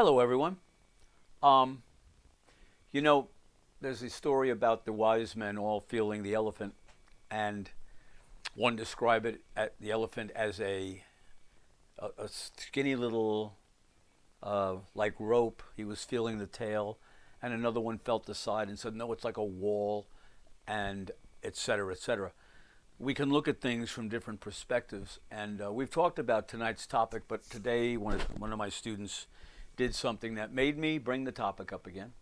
Hello, everyone. Um, you know, there's a story about the wise men all feeling the elephant, and one described the elephant as a skinny little like rope. He was feeling the tail, and another one felt the side and said, "No, it's like a wall," and et cetera, et cetera. We can look at things from different perspectives, and we've talked about tonight's topic, but today one of my students did something that made me bring the topic up again.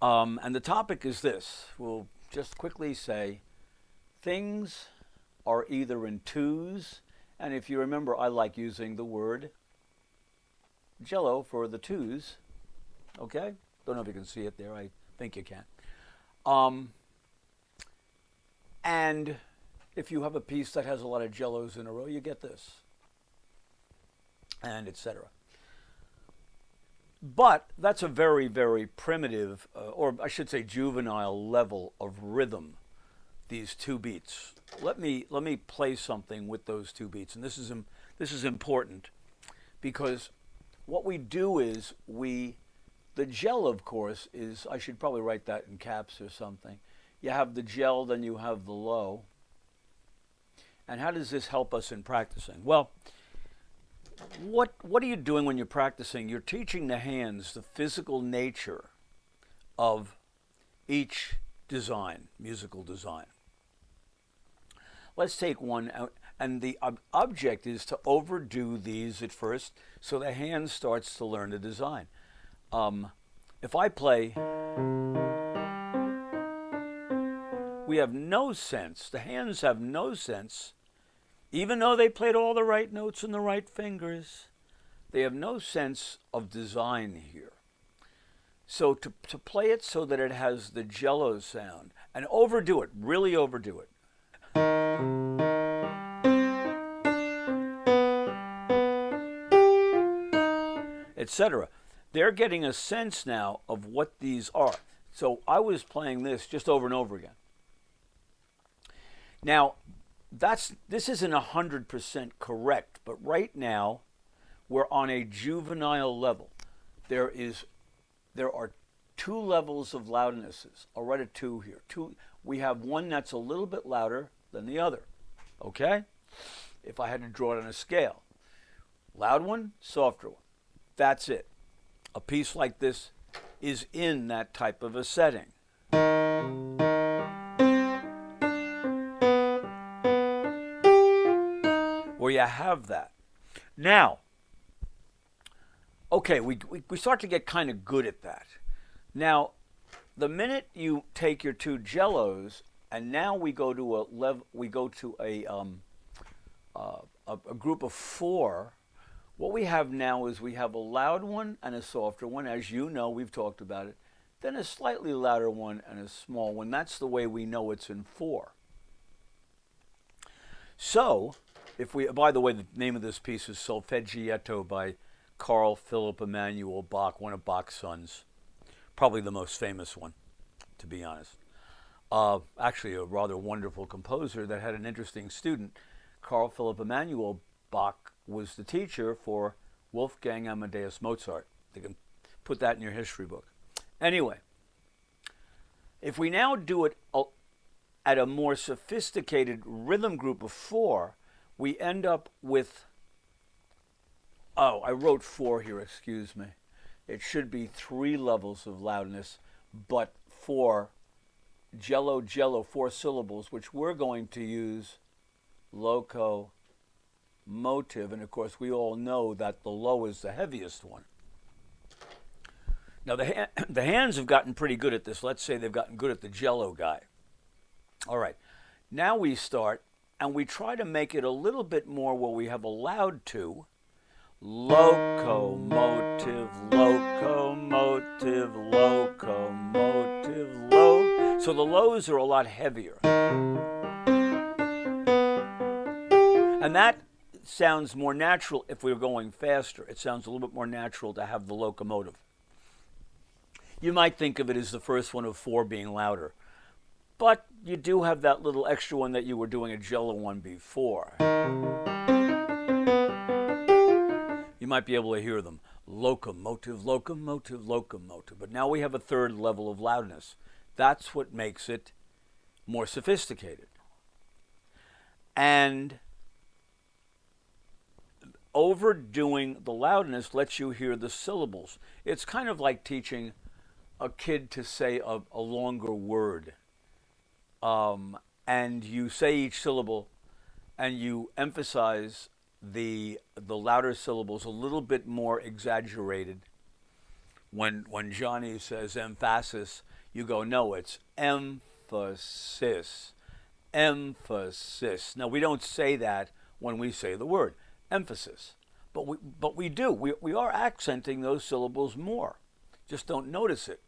And the topic is this. We'll just quickly say things are either in twos, and if you remember, I like using the word Jello for the twos. Okay? Don't know if you can see it there. I think you can. And if you have a piece that has a lot of Jellos in a row, you get this, and etc. But that's a very, very primitive, or I should say juvenile level of rhythm, these two beats. Let me play something with those two beats. And this is important because what we do is the gel, of course, is, I should probably write that in caps or something. You have the gel, then you have the low. And how does this help us in practicing? Well, what are you doing when you're practicing? You're teaching the hands the physical nature of each design, musical design. Let's take one out, and the object is to overdo these at first so the hand starts to learn the design. If I play, we have no sense, the hands have no sense. Even though they played all the right notes and the right fingers, they have no sense of design here. So to play it so that it has the Jello sound, and overdo it, really overdo it. Etc. They're getting a sense now of what these are. So I was playing this just over and over again. Now, this isn't 100% correct, but right now we're on a juvenile level. There are two levels of loudnesses. I'll write a two here. We have one that's a little bit louder than the other. Okay? If I had to draw it on a scale. Loud one, softer one. That's it. A piece like this is in that type of a setting. Where you have that. Now, okay, we start to get kind of good at that. Now, the minute you take your two Jellos, and now we go to a group of four. What we have now is we have a loud one and a softer one, as you know, we've talked about it. Then a slightly louder one and a small one. That's the way we know it's in four. So, by the way, the name of this piece is Solfeggietto by Carl Philipp Emanuel Bach, one of Bach's sons. Probably the most famous one, to be honest. Actually, a rather wonderful composer that had an interesting student. Carl Philipp Emanuel Bach was the teacher for Wolfgang Amadeus Mozart. You can put that in your history book. Anyway, if we now do it at a more sophisticated rhythm group of four, we end up with, I wrote four here, excuse me. It should be three levels of loudness, but four, Jello, Jello, four syllables, which we're going to use Locomotive, and of course we all know that the low is the heaviest one. Now the hands have gotten pretty good at this. Let's say they've gotten good at the Jello guy. All right, now we start, and we try to make it a little bit more where we have a loud two. Locomotive, locomotive, locomotive, low. So the lows are a lot heavier. And that sounds more natural if we were going faster. It sounds a little bit more natural to have the locomotive. You might think of it as the first one of four being louder. But you do have that little extra one that you were doing a Jello one before. You might be able to hear them. locomotive, locomotive, locomotive. But now we have a third level of loudness. That's what makes it more sophisticated. And overdoing the loudness lets you hear the syllables. It's kind of like teaching a kid to say a longer word. And you say each syllable and you emphasize the louder syllables a little bit more exaggerated. When Johnny says emphasis, you go, no, it's emphasis. Emphasis. Now, we don't say that when we say the word emphasis, but we do. We are accenting those syllables more. Just don't notice it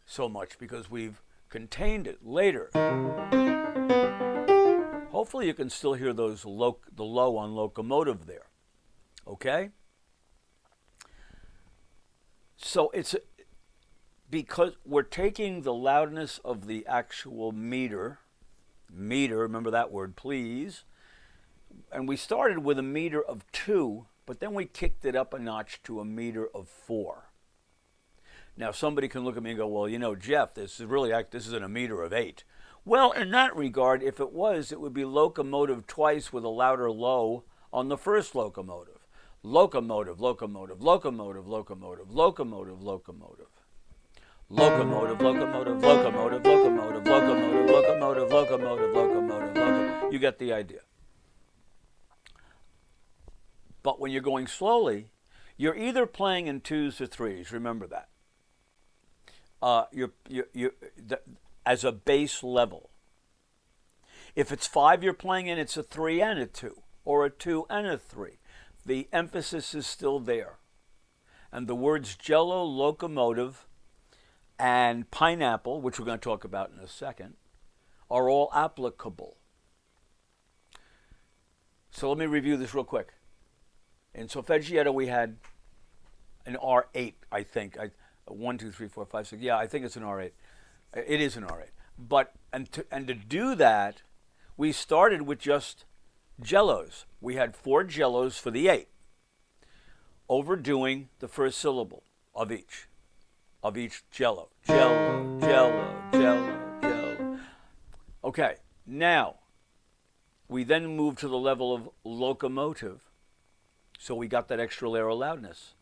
so much because we've contained it later. Hopefully you can still hear those the low on locomotive there. Okay? So it's because we're taking the loudness of the actual meter, remember that word, please. And we started with a meter of 2, but then we kicked it up a notch to a meter of 4. Now, somebody can look at me and go, well, you know, Jeff, this isn't a meter of 8. Well, in that regard, if it was, it would be locomotive twice with a louder low on the first locomotive. Locomotive, locomotive, locomotive, locomotive, locomotive, locomotive. Locomotive, locomotive, locomotive, locomotive, locomotive, locomotive, locomotive, locomotive, locomotive. You get the idea. But when you're going slowly, you're either playing in 2s or 3s. Remember that. As a base level. If it's 5 you're playing in, it's a 3 and a 2, or a 2 and a 3. The emphasis is still there. And the words Jello, locomotive, and pineapple, which we're going to talk about in a second, are all applicable. So let me review this real quick. In solfeggiato, we had an R8, I think. 1, 2, 3, 4, 5, 6. Yeah, I think it's an R8. It is an R8. But and to do that, we started with just Jellos. We had 4 Jellos for the 8, overdoing the first syllable of each Jello. Jello, Jello, Jello, Jello. Okay, now we then moved to the level of locomotive, so we got that extra layer of loudness.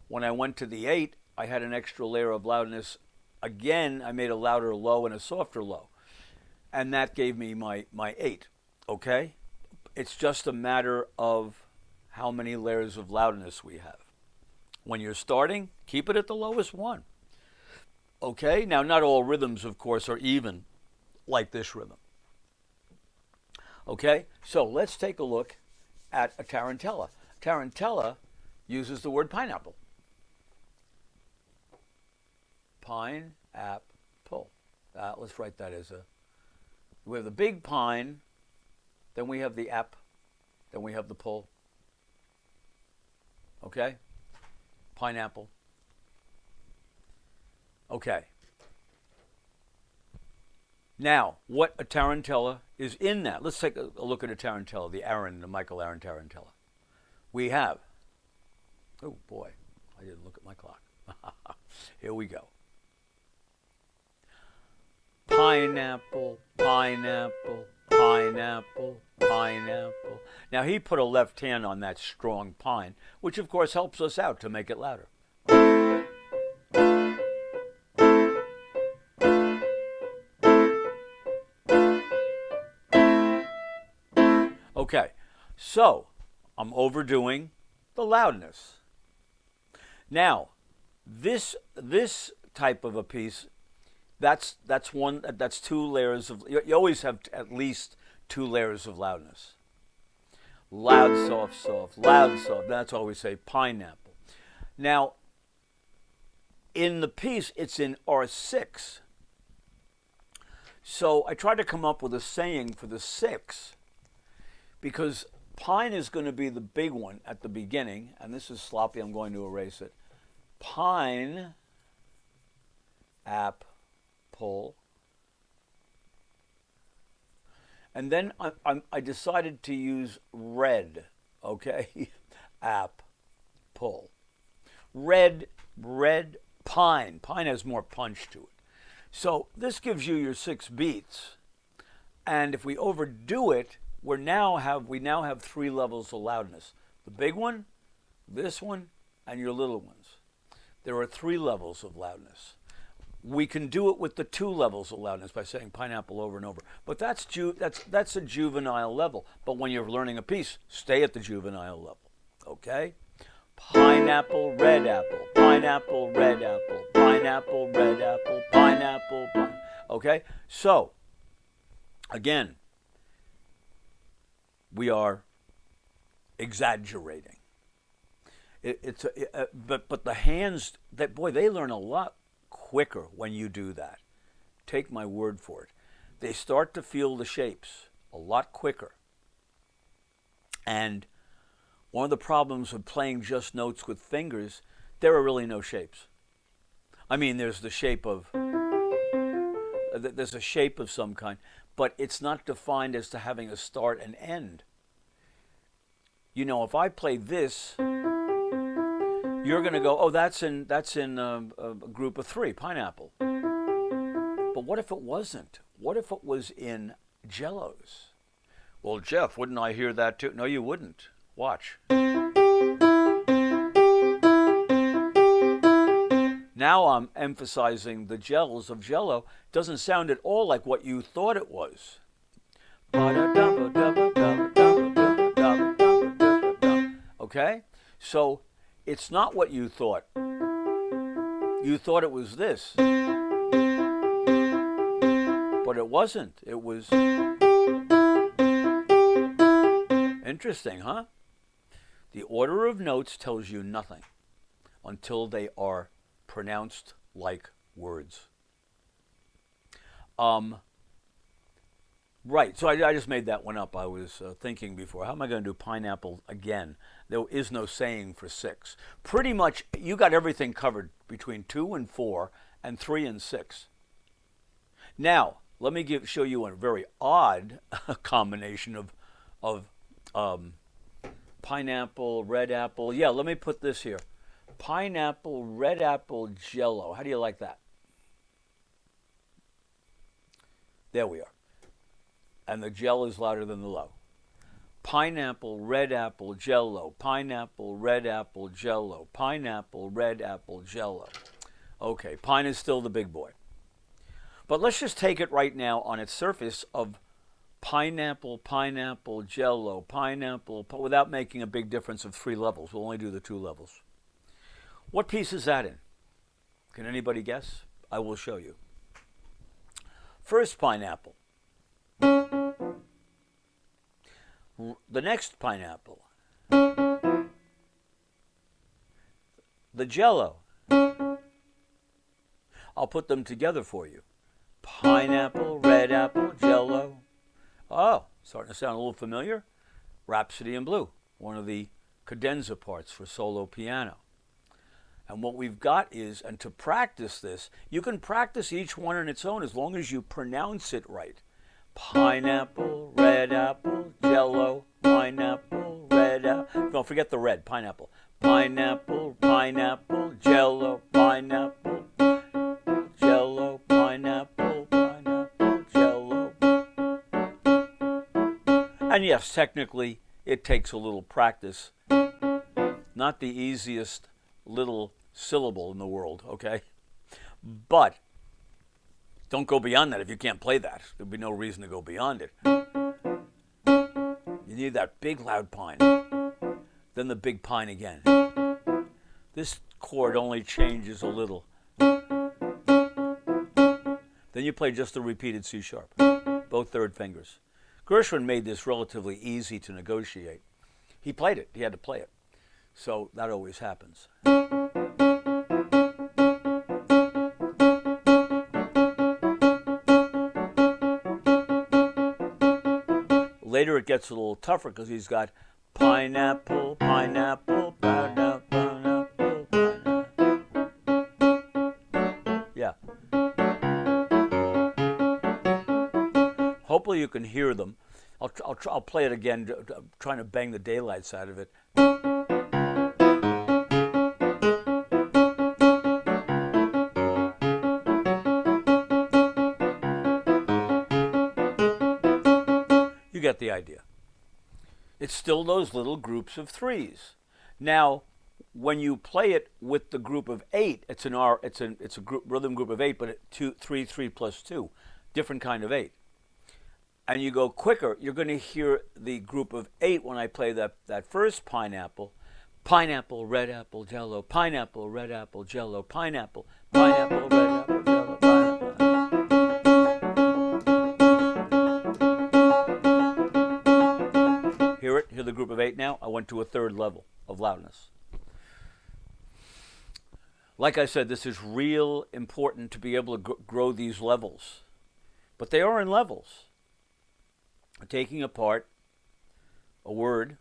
When I went to the 8, I had an extra layer of loudness. Again, I made a louder low and a softer low. And that gave me my 8, okay? It's just a matter of how many layers of loudness we have. When you're starting, keep it at the lowest one. Okay? Now, not all rhythms, of course, are even like this rhythm. Okay? So let's take a look at a tarantella. Tarantella uses the word pineapple. Pine-ap-pull. Let's write that as we have the big pine, then we have the ap, then we have the pull. Okay? Pineapple. Okay. Now, what a tarantella is in that. Let's take a look at a tarantella, the Michael Aaron tarantella. We have, oh boy, I didn't look at my clock. Here we go. Pineapple, pineapple, pineapple, pineapple. Now he put a left hand on that strong pine, which of course helps us out to make it louder. Okay, so I'm overdoing the loudness. Now, this type of a piece, that's 2 layers of. You always have at least 2 layers of loudness. Loud, soft, soft, loud, soft. That's why we say pineapple. Now, in the piece, it's in R6. So I tried to come up with a saying for the 6, because pine is going to be the big one at the beginning, and this is sloppy, I'm going to erase it. Pine, ap, pull. And then I decided to use red, okay? Ap, pull. red, red, pine. Pine has more punch to it. So this gives you your 6 beats. And if we overdo it, we now have 3 levels of loudness. The big one, this one, and your little ones. There are 3 levels of loudness. We can do it with the 2 levels of loudness by saying pineapple over and over. But that's a juvenile level. But when you're learning a piece, stay at the juvenile level. Okay? Pineapple, red apple, pineapple, red apple, pineapple, red apple, pineapple, okay? So, again, we are exaggerating. But the hands, they learn a lot quicker when you do that. Take my word for it. They start to feel the shapes a lot quicker. And one of the problems of playing just notes with fingers, there are really no shapes. I mean, there's the shape of, there's a shape of some kind, but it's not defined as to having a start and end. You know, if I play this, you're going to go, oh, that's in a group of 3, pineapple. But what if it wasn't? What if it was in Jellos? Well, Jeff, wouldn't I hear that too? No, you wouldn't. Watch. Now I'm emphasizing the gels of Jello. Doesn't sound at all like what you thought it was. Okay? So it's not what you thought. You thought it was this. But it wasn't. It was interesting, huh? The order of notes tells you nothing until they are pronounced like words. Right, so I just made that one up. I was thinking before, how am I going to do pineapple again? There is no saying for 6. Pretty much, you got everything covered between 2 and 4 and 3 and 6. Now, let me show you a very odd combination of pineapple, red apple. Yeah, let me put this here. Pineapple, red apple, Jello. How do you like that? There we are. And the gel is louder than the low. Pineapple, red apple, Jello. Pineapple, red apple, Jello. Pineapple, red apple, Jello. Okay, pine is still the big boy. But let's just take it right now on its surface of pineapple, pineapple, Jello, pineapple, without making a big difference of 3 levels. We'll only do the 2 levels. What piece is that in? Can anybody guess? I will show you. First pineapple. The next pineapple. The Jello. I'll put them together for you. Pineapple, red apple, Jello. Oh, starting to sound a little familiar. Rhapsody in Blue, one of the cadenza parts for solo piano. And what we've got is, and to practice this, you can practice each one on its own as long as you pronounce it right. Pineapple, red apple, Jello, pineapple, red apple. Don't forget the red, pineapple. Pineapple, pineapple, Jello, pineapple, Jello, pineapple, pineapple, Jello. And yes, technically, it takes a little practice. Not the easiest little syllable in the world, okay? But don't go beyond that if you can't play that. There'll be no reason to go beyond it. You need that big loud pine. Then the big pine again. This chord only changes a little. Then you play just the repeated C sharp, both third fingers. Gershwin made this relatively easy to negotiate. He played it. He had to play it. So that always happens. Later it gets a little tougher because he's got pineapple, pineapple, pineapple, pineapple, pineapple. Yeah. Hopefully you can hear them. I'll play it again, trying to bang the daylights out of it. get the idea. It's still those little groups of threes. Now, when you play it with the group of 8, it's a rhythm group of 8, but 3, 3 plus 2, different kind of 8. And you go quicker, you're going to hear the group of 8 when I play that first pineapple. Pineapple, red apple, Jello. Pineapple, red apple, Jello. Pineapple, pineapple, red apple, Jello. Pineapple. Hear it? Hear the group of 8 now? I went to a third level of loudness. Like I said, this is real important to be able to grow these levels. But they are in levels. Taking apart a word,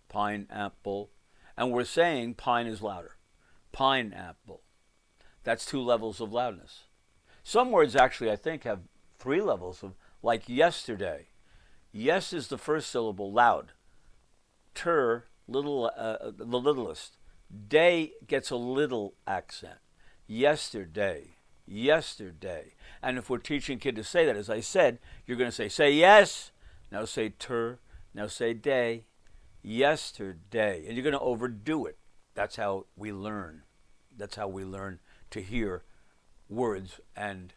pineapple, and we're saying pine is louder. Pineapple. That's 2 levels of loudness. Some words actually, I think, have 3 levels of, like yesterday. Yes is the first syllable, loud. The littlest. Day gets a little accent. Yesterday. Yesterday. And if we're teaching a kid to say that, as I said, you're going to say yes, now say now say day, yesterday. And you're going to overdo it. That's how we learn. That's how we learn to hear words. And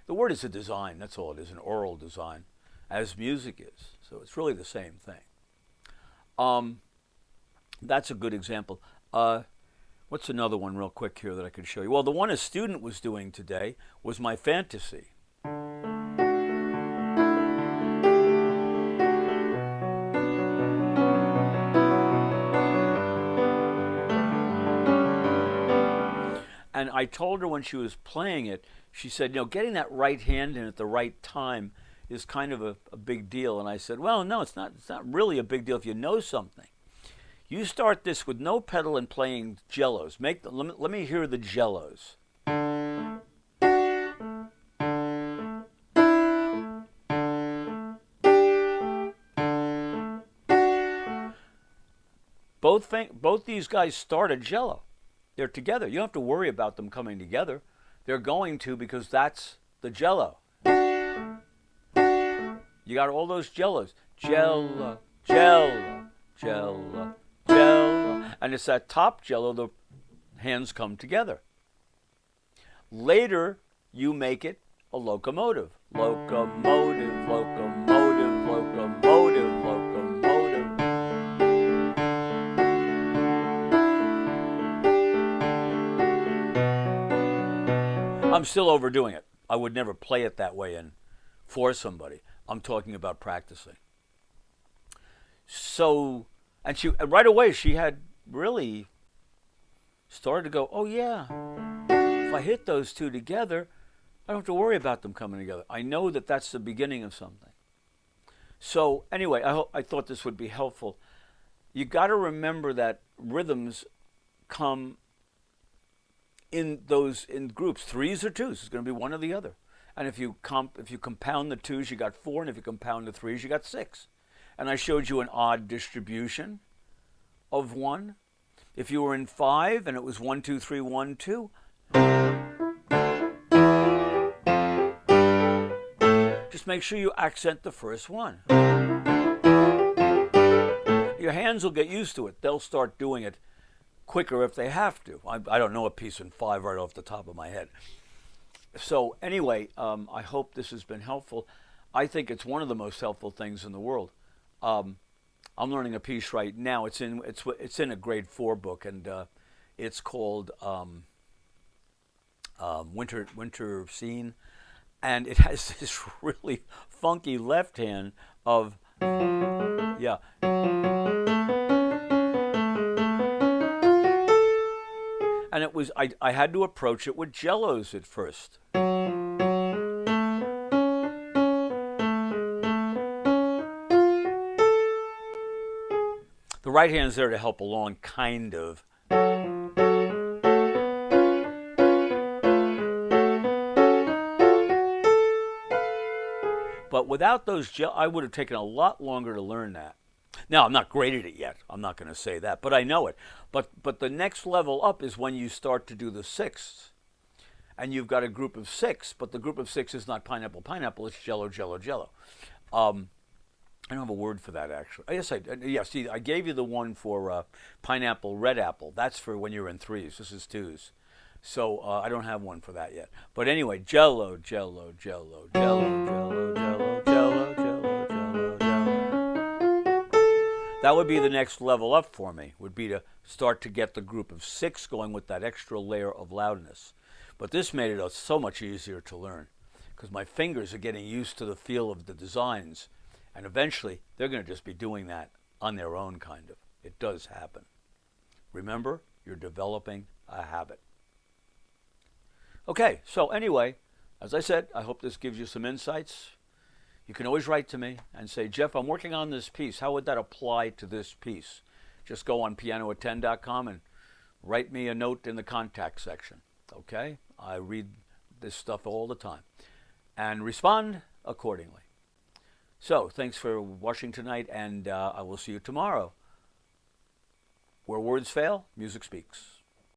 the word is a design. That's all it is, an oral design, as music is. So it's really the same thing. That's a good example. What's another one real quick here that I could show you? Well, the one a student was doing today was my fantasy. And I told her when she was playing it, she said, getting that right hand in at the right time is kind of a big deal. And I said, well, no, it's not really a big deal if you know something. You start this with no pedal and playing Jellos. Let me hear the Jellos. Both these guys start a Jello. They're together. You don't have to worry about them coming together. They're going to, because that's the Jello. You got all those Jellos. Jello, Jello, Jello, Jello. And it's that top Jello, the hands come together. Later, you make it a locomotive. Locomotive, locomotive, locomotive, locomotive. I'm still overdoing it. I would never play it that way and for somebody. I'm talking about practicing. So, and right away she had really started to go, oh yeah, if I hit those two together, I don't have to worry about them coming together. I know that that's the beginning of something. So anyway, I thought this would be helpful. You got to remember that rhythms come in groups, threes or twos. It's going to be one or the other. And if you compound the twos, you got 4, and if you compound the threes, you got 6. And I showed you an odd distribution of 1. If you were in 5 and it was 1, 2, 3, 1, 2, just make sure you accent the first one. Your hands will get used to it. They'll start doing it quicker if they have to. I don't know a piece in 5 right off the top of my head. So anyway, I hope this has been helpful. I think it's one of the most helpful things in the world. I'm learning a piece right now. It's in a grade 4 book, and it's called Winter Scene, and it has this really funky left hand of And it was I had to approach it with Jellos at first. The right hand's there to help along, kind of. But without those I would have taken a lot longer to learn that. Now, I'm not great at it yet. I'm not going to say that, but I know it. But the next level up is when you start to do the sixths. And you've got a group of 6, but the group of 6 is not pineapple, pineapple. It's Jello, Jello, Jello. I don't have a word for that, actually. Yes, yeah, see, I gave you the one for pineapple, red apple. That's for when you're in threes. This is twos. So I don't have one for that yet. But anyway, Jello, Jello, Jello, Jello, Jello, Jello, Jello, Jello, Jello, Jello. That would be the next level up for me, would be to start to get the group of 6 going with that extra layer of loudness. But this made it so much easier to learn because my fingers are getting used to the feel of the designs. And eventually, they're going to just be doing that on their own, kind of. It does happen. Remember, you're developing a habit. Okay, so anyway, as I said, I hope this gives you some insights. You can always write to me and say, Jeff, I'm working on this piece. How would that apply to this piece? Just go on PianoAt10.com and write me a note in the contact section. Okay? I read this stuff all the time and respond accordingly. So, thanks for watching tonight, and I will see you tomorrow. Where words fail, music speaks.